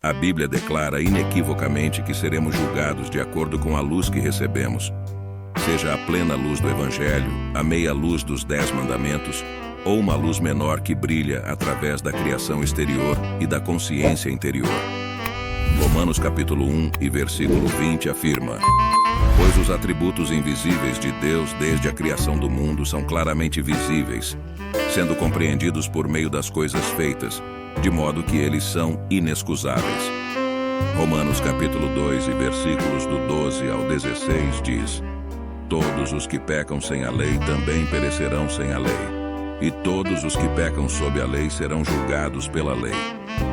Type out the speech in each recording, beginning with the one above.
A Bíblia declara inequivocamente que seremos julgados de acordo com a luz que recebemos, seja a plena luz do Evangelho, a meia luz dos 10 mandamentos, ou uma luz menor que brilha através da criação exterior e da consciência interior. Romanos capítulo 1 e versículo 20 afirma: pois os atributos invisíveis de Deus desde a criação do mundo são claramente visíveis, sendo compreendidos por meio das coisas feitas, de modo que eles são inexcusáveis. Romanos capítulo 2 e versículos do 12 ao 16 diz: todos os que pecam sem a lei também perecerão sem a lei, e todos os que pecam sob a lei serão julgados pela lei,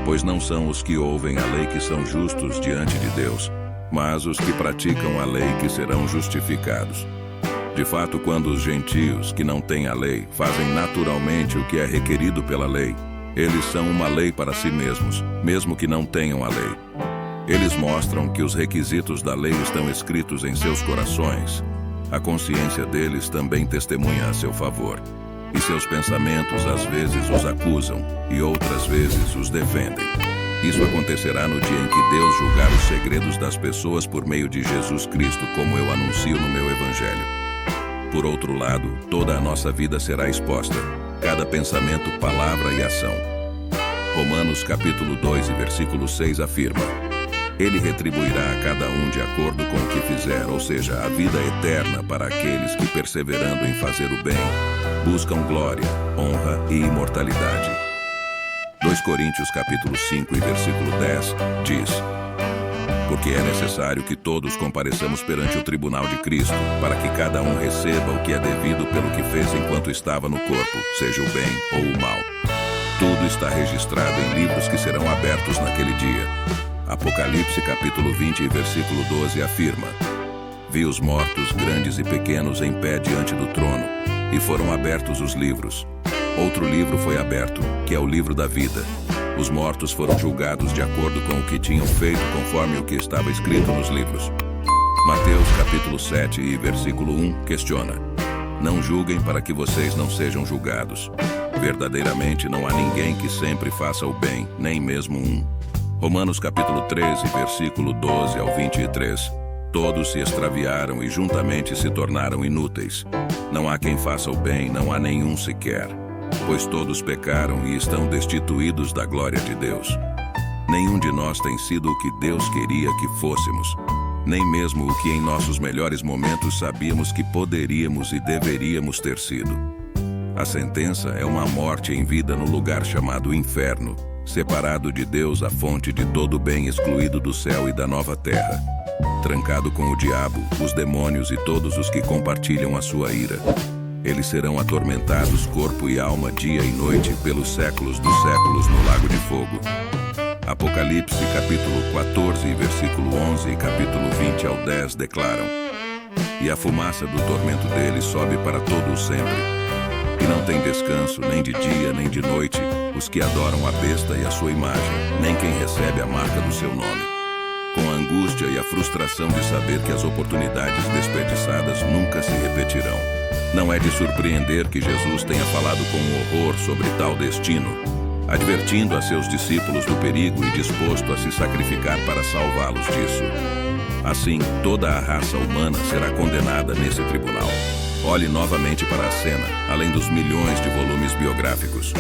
pois não são os que ouvem a lei que são justos diante de Deus, mas os que praticam a lei que serão justificados. De fato, quando os gentios, que não têm a lei, fazem naturalmente o que é requerido pela lei, eles são uma lei para si mesmos, mesmo que não tenham a lei. Eles mostram que os requisitos da lei estão escritos em seus corações. A consciência deles também testemunha a seu favor, e seus pensamentos às vezes os acusam, e outras vezes os defendem. Isso acontecerá no dia em que Deus julgar os segredos das pessoas por meio de Jesus Cristo, como eu anuncio no meu Evangelho. Por outro lado, toda a nossa vida será exposta, cada pensamento, palavra e ação. Romanos capítulo 2 e versículo 6 afirma: ele retribuirá a cada um de acordo com o que fizer, ou seja, a vida eterna para aqueles que, perseverando em fazer o bem, buscam glória, honra e imortalidade. 2 Coríntios capítulo 5 e versículo 10 diz: porque é necessário que todos compareçamos perante o tribunal de Cristo, para que cada um receba o que é devido pelo que fez enquanto estava no corpo, seja o bem ou o mal. Tudo está registrado em livros que serão abertos naquele dia. Apocalipse capítulo 20 e versículo 12 afirma: vi os mortos, grandes e pequenos, em pé diante do trono, e foram abertos os livros. Outro livro foi aberto, que é o livro da vida. Os mortos foram julgados de acordo com o que tinham feito, conforme o que estava escrito nos livros. Mateus capítulo 7 e versículo 1 questiona: não julguem para que vocês não sejam julgados. Verdadeiramente não há ninguém que sempre faça o bem, nem mesmo um. Romanos capítulo 13, versículo 12 ao 23. Todos se extraviaram e juntamente se tornaram inúteis. Não há quem faça o bem, não há nenhum sequer. Pois todos pecaram e estão destituídos da glória de Deus. Nenhum de nós tem sido o que Deus queria que fôssemos, nem mesmo o que em nossos melhores momentos sabíamos que poderíamos e deveríamos ter sido. A sentença é uma morte em vida no lugar chamado inferno, separado de Deus, a fonte de todo o bem, excluído do céu e da nova terra, trancado com o diabo, os demônios e todos os que compartilham a sua ira. Eles serão atormentados, corpo e alma, dia e noite, pelos séculos dos séculos no lago de fogo. Apocalipse capítulo 14, versículo 11 e capítulo 20 ao 10 declaram: e a fumaça do tormento deles sobe para todo o sempre. E não tem descanso, nem de dia, nem de noite, os que adoram a besta e a sua imagem, nem quem recebe a marca do seu nome. Com a angústia e a frustração de saber que as oportunidades desperdiçadas nunca se repetirão. Não é de surpreender que Jesus tenha falado com horror sobre tal destino, advertindo a seus discípulos do perigo e disposto a se sacrificar para salvá-los disso. Assim, toda a raça humana será condenada nesse tribunal. Olhe novamente para a cena, além dos milhões de volumes biográficos.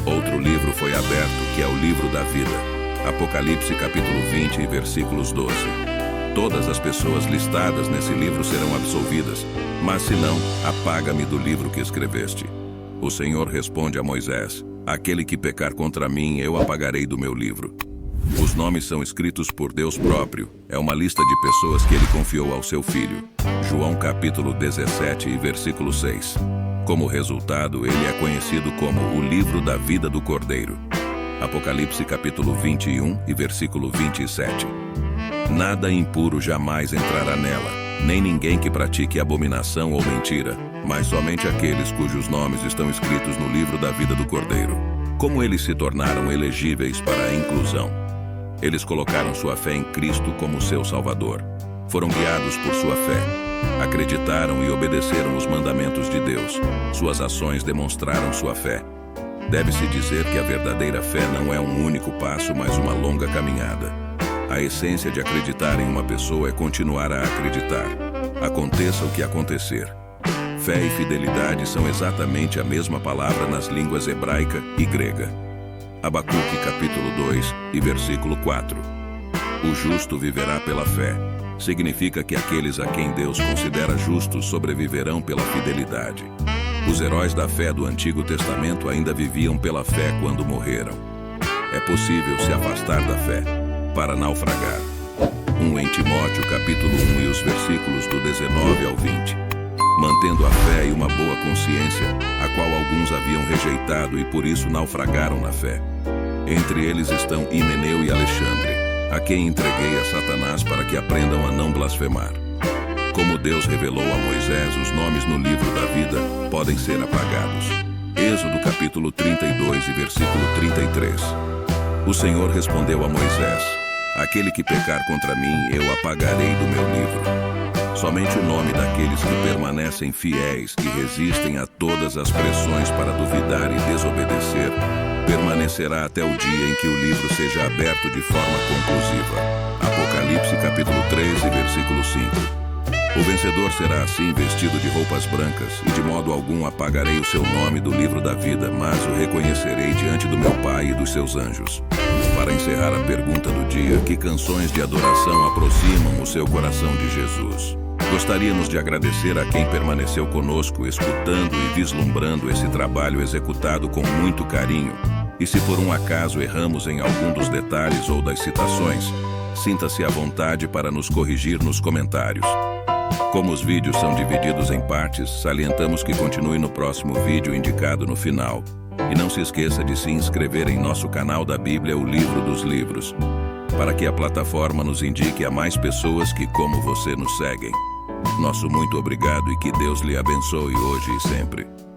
Outro livro foi aberto, que é o livro da vida. Apocalipse capítulo 20 e versículos 12. Todas as pessoas listadas nesse livro serão absolvidas, mas se não, apaga-me do livro que escreveste. O Senhor responde a Moisés: aquele que pecar contra mim, eu apagarei do meu livro. Os nomes são escritos por Deus próprio. É uma lista de pessoas que ele confiou ao seu filho. João capítulo 17 e versículo 6. Como resultado, ele é conhecido como o livro da vida do Cordeiro. Apocalipse capítulo 21 e versículo 27. Nada impuro jamais entrará nela, nem ninguém que pratique abominação ou mentira, mas somente aqueles cujos nomes estão escritos no livro da vida do Cordeiro. Como eles se tornaram elegíveis para a inclusão? Eles colocaram sua fé em Cristo como seu Salvador. Foram guiados por sua fé. Acreditaram e obedeceram os mandamentos de Deus. Suas ações demonstraram sua fé. Deve-se dizer que a verdadeira fé não é um único passo, mas uma longa caminhada. A essência de acreditar em uma pessoa é continuar a acreditar, aconteça o que acontecer. Fé e fidelidade são exatamente a mesma palavra nas línguas hebraica e grega. Abacuque capítulo 2 e versículo 4. O justo viverá pela fé. Significa que aqueles a quem Deus considera justos sobreviverão pela fidelidade. Os heróis da fé do Antigo Testamento ainda viviam pela fé quando morreram. É possível se afastar da fé para naufragar. 1 em Timóteo capítulo 1 e os versículos do 19 ao 20. Mantendo a fé e uma boa consciência, a qual alguns haviam rejeitado e por isso naufragaram na fé. Entre eles estão Himeneu e Alexandre, a quem entreguei a Satanás para que aprendam a não blasfemar. Como Deus revelou a Moisés os nomes no livro da vida, podem ser apagados. Êxodo capítulo 32 e versículo 33. O Senhor respondeu a Moisés: aquele que pecar contra mim, eu apagarei do meu livro. Somente o nome daqueles que permanecem fiéis e resistem a todas as pressões para duvidar e desobedecer, permanecerá até o dia em que o livro seja aberto de forma conclusiva. Apocalipse capítulo 13, versículo 5. O vencedor será assim vestido de roupas brancas, e de modo algum apagarei o seu nome do livro da vida, mas o reconhecerei diante do meu Pai e dos seus anjos. Para encerrar a pergunta do dia, que canções de adoração aproximam o seu coração de Jesus? Gostaríamos de agradecer a quem permaneceu conosco, escutando e vislumbrando esse trabalho executado com muito carinho. E se por um acaso erramos em algum dos detalhes ou das citações, sinta-se à vontade para nos corrigir nos comentários. Como os vídeos são divididos em partes, salientamos que continue no próximo vídeo indicado no final. E não se esqueça de se inscrever em nosso canal da Bíblia, o Livro dos Livros, para que a plataforma nos indique a mais pessoas que, como você, nos seguem. Nosso muito obrigado e que Deus lhe abençoe hoje e sempre.